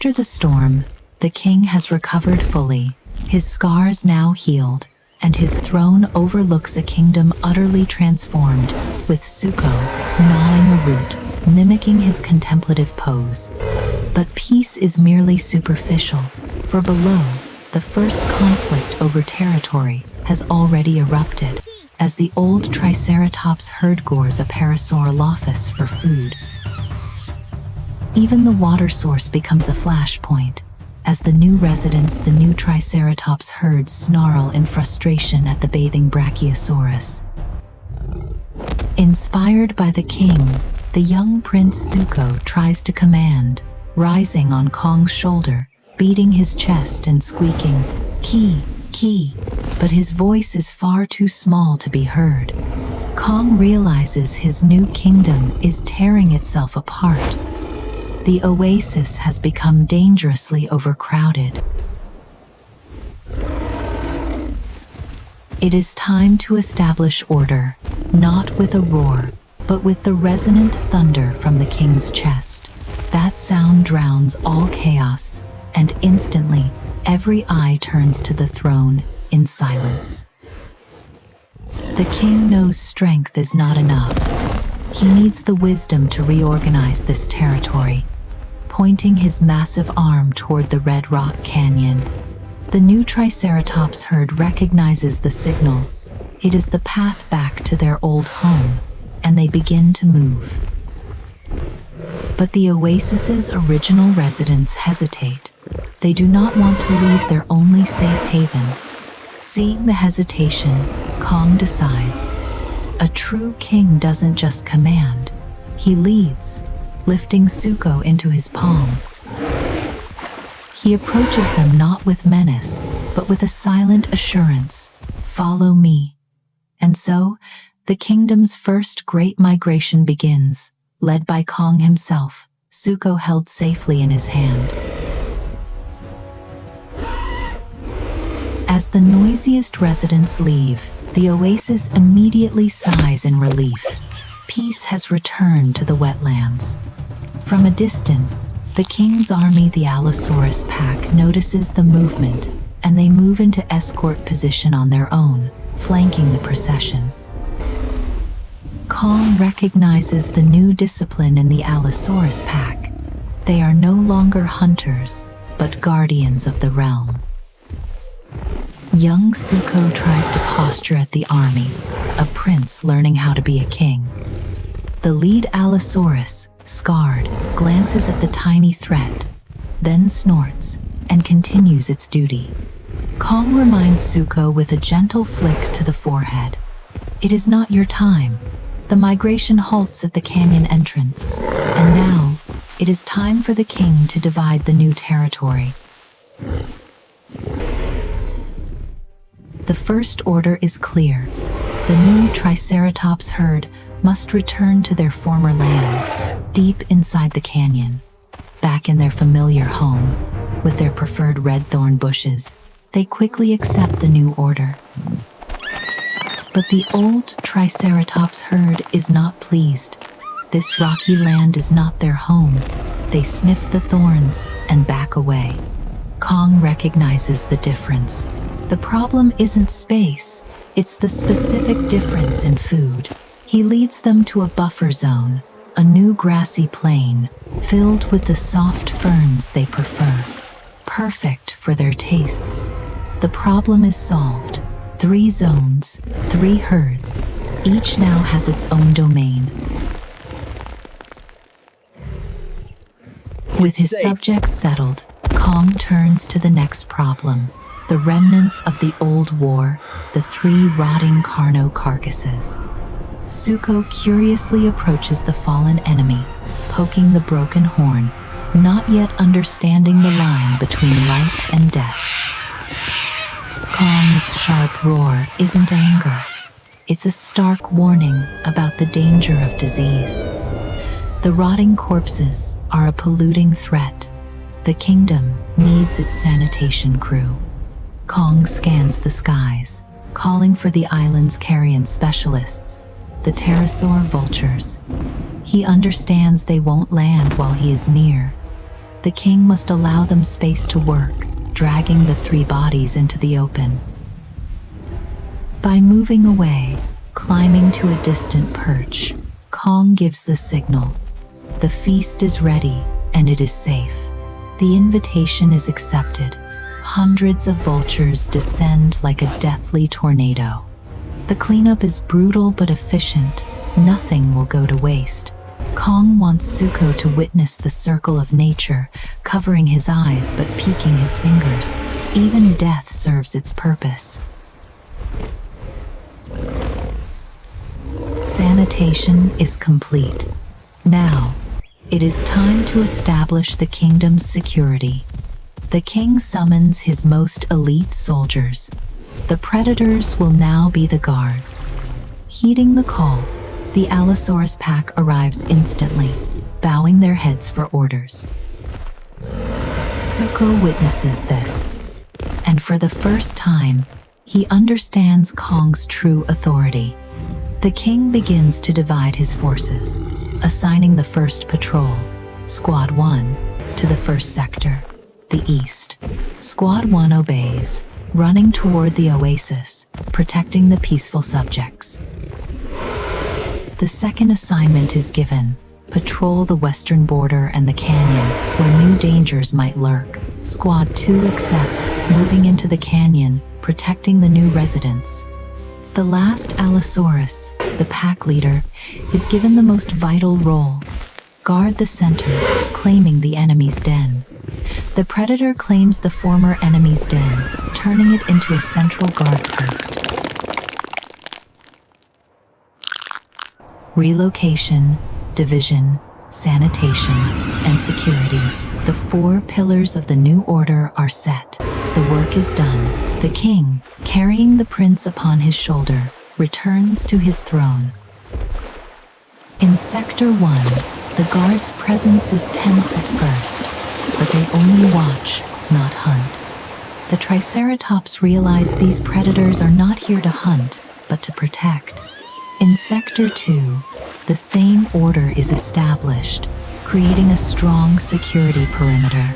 After the storm, the king has recovered fully, his scars now healed, and his throne overlooks a kingdom utterly transformed, with Suko gnawing a root, mimicking his contemplative pose. But peace is merely superficial, for below, the first conflict over territory has already erupted, as the old Triceratops herd gores a Parasaurolophus for food. Even the water source becomes a flashpoint. As the new Triceratops herds snarl in frustration at the bathing Brachiosaurus. Inspired by the king, the young Prince Zuko tries to command, rising on Kong's shoulder, beating his chest and squeaking, "Ki, Ki," but his voice is far too small to be heard. Kong realizes his new kingdom is tearing itself apart. The oasis has become dangerously overcrowded. It is time to establish order, not with a roar, but with the resonant thunder from the king's chest. That sound drowns all chaos, and instantly, every eye turns to the throne in silence. The king knows strength is not enough. He needs the wisdom to reorganize this territory. Pointing his massive arm toward the Red Rock Canyon, the new Triceratops herd recognizes the signal. It is the path back to their old home, and they begin to move. But the oasis's original residents hesitate. They do not want to leave their only safe haven. Seeing the hesitation, Kong decides. A true king doesn't just command, he leads, lifting Zuko into his palm. He approaches them not with menace, but with a silent assurance, "Follow me." And so, the kingdom's first great migration begins, led by Kong himself, Zuko held safely in his hand. As the noisiest residents leave, the oasis immediately sighs in relief. Peace has returned to the wetlands. From a distance, the king's army, the Allosaurus pack, notices the movement, and they move into escort position on their own, flanking the procession. Kong recognizes the new discipline in the Allosaurus pack. They are no longer hunters, but guardians of the realm. Young Zuko tries to posture at the army, a prince learning how to be a king. The lead Allosaurus, scarred, glances at the tiny threat, then snorts and continues its duty. Kong reminds Zuko with a gentle flick to the forehead. It is not your time. The migration halts at the canyon entrance, and now it is time for the king to divide the new territory. The first order is clear. The new Triceratops herd must return to their former lands, deep inside the canyon. Back in their familiar home, with their preferred red thorn bushes, they quickly accept the new order. But the old Triceratops herd is not pleased. This rocky land is not their home. They sniff the thorns and back away. Kong recognizes the difference. The problem isn't space, it's the specific difference in food. He leads them to a buffer zone, a new grassy plain, filled with the soft ferns they prefer. Perfect for their tastes. The problem is solved. 3 zones, 3 herds. Each now has its own domain. With his subjects settled, Kong turns to the next problem. The remnants of the old war, the 3 rotting Carno carcasses. Zuko curiously approaches the fallen enemy, poking the broken horn, not yet understanding the line between life and death. Kong's sharp roar isn't anger. It's a stark warning about the danger of disease. The rotting corpses are a polluting threat. The kingdom needs its sanitation crew. Kong scans the skies, calling for the island's carrion specialists, the pterosaur vultures. He understands they won't land while he is near. The king must allow them space to work, dragging the three bodies into the open. By moving away, climbing to a distant perch, Kong gives the signal. The feast is ready, and it is safe. The invitation is accepted. Hundreds of vultures descend like a deathly tornado. The cleanup is brutal but efficient. Nothing will go to waste. Kong wants Zuko to witness the circle of nature, covering his eyes but peeking his fingers. Even death serves its purpose. Sanitation is complete. Now, it is time to establish the kingdom's security. The king summons his most elite soldiers. The predators will now be the guards. Heeding the call, the Allosaurus pack arrives instantly, bowing their heads for orders. Zuko witnesses this, and for the first time, he understands Kong's true authority. The king begins to divide his forces, assigning the first patrol, Squad 1, to the first sector, the east. Squad 1 obeys, running toward the oasis, protecting the peaceful subjects. The second assignment is given: patrol the western border and the canyon, where new dangers might lurk. Squad 2 accepts, moving into the canyon, protecting the new residents. The last Allosaurus, the pack leader, is given the most vital role: guard the center, claiming the enemy's den. The predator claims the former enemy's den, turning it into a central guard post. Relocation, division, sanitation, and security. The 4 pillars of the new order are set. The work is done. The king, carrying the prince upon his shoulder, returns to his throne. In Sector 1, the guards' presence is tense at first, but they only watch, not hunt. The Triceratops realize these predators are not here to hunt, but to protect. In Sector 2, the same order is established, creating a strong security perimeter.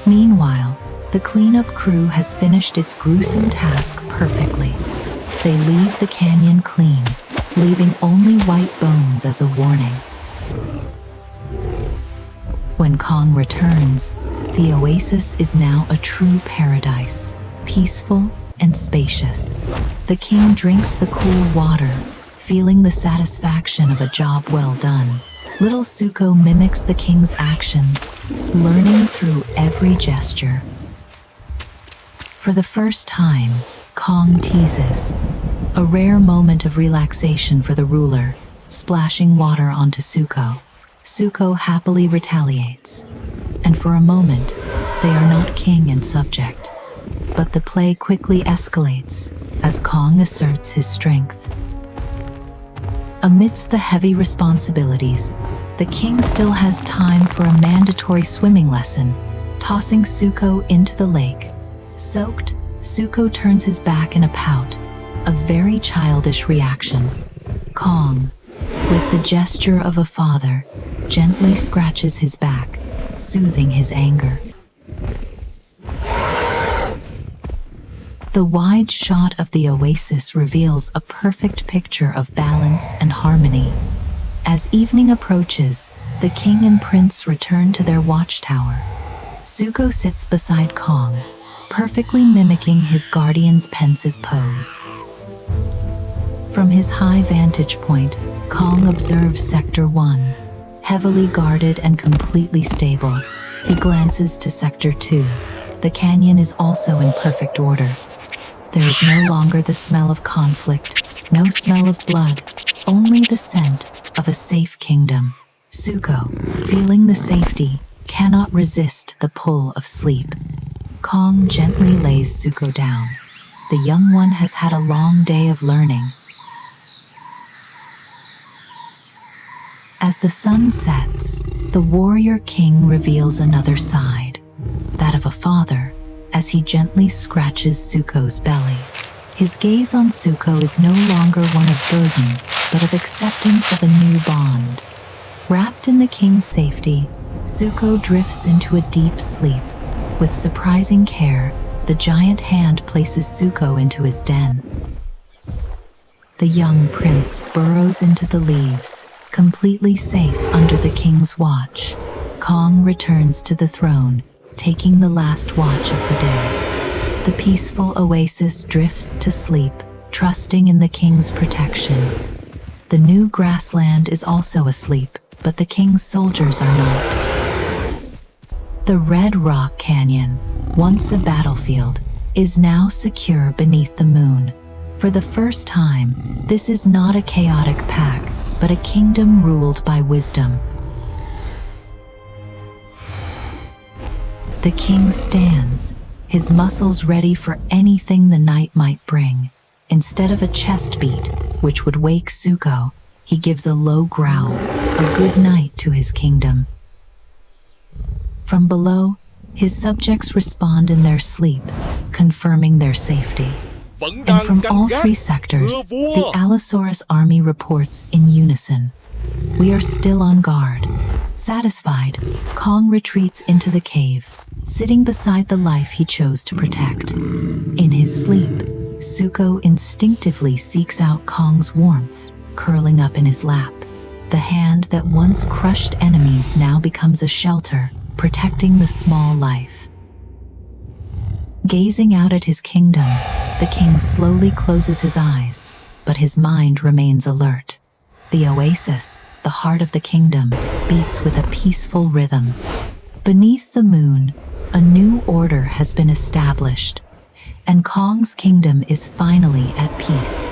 Meanwhile, the cleanup crew has finished its gruesome task perfectly. They leave the canyon clean, leaving only white bones as a warning. When Kong returns, the oasis is now a true paradise, peaceful and spacious. The king drinks the cool water, feeling the satisfaction of a job well done. Little Zuko mimics the king's actions, learning through every gesture. For the first time, Kong teases, a rare moment of relaxation for the ruler, splashing water onto Zuko. Zuko happily retaliates, and for a moment, they are not king and subject. But the play quickly escalates as Kong asserts his strength. Amidst the heavy responsibilities, the king still has time for a mandatory swimming lesson, tossing Zuko into the lake. Soaked, Zuko turns his back in a pout, a very childish reaction. Kong, with the gesture of a father, gently scratches his back, soothing his anger. The wide shot of the oasis reveals a perfect picture of balance and harmony. As evening approaches, the king and prince return to their watchtower. Zuko sits beside Kong, perfectly mimicking his guardian's pensive pose. From his high vantage point, Kong observes Sector 1, heavily guarded and completely stable. He glances to Sector 2. The canyon is also in perfect order. There is no longer the smell of conflict, no smell of blood, only the scent of a safe kingdom. Zuko, feeling the safety, cannot resist the pull of sleep. Kong gently lays Zuko down. The young one has had a long day of learning. As the sun sets, the warrior king reveals another side, that of a father, as he gently scratches Zuko's belly. His gaze on Zuko is no longer one of burden, but of acceptance of a new bond. Wrapped in the king's safety, Zuko drifts into a deep sleep. With surprising care, the giant hand places Zuko into his den. The young prince burrows into the leaves, completely safe under the king's watch. Kong returns to the throne, taking the last watch of the day. The peaceful oasis drifts to sleep, trusting in the king's protection. The new grassland is also asleep, but the king's soldiers are not. The Red Rock Canyon, once a battlefield, is now secure beneath the moon. For the first time, this is not a chaotic pack, but a kingdom ruled by wisdom. The king stands, his muscles ready for anything the night might bring. Instead of a chest beat, which would wake Zuko, he gives a low growl, a good night to his kingdom. From below, his subjects respond in their sleep, confirming their safety. And from all three sectors, the Allosaurus army reports in unison. We are still on guard. Satisfied, Kong retreats into the cave, sitting beside the life he chose to protect. In his sleep, Zuko instinctively seeks out Kong's warmth, curling up in his lap. The hand that once crushed enemies now becomes a shelter, protecting the small life. Gazing out at his kingdom, the king slowly closes his eyes, but his mind remains alert. The oasis, the heart of the kingdom, beats with a peaceful rhythm. Beneath the moon, a new order has been established, and Kong's kingdom is finally at peace.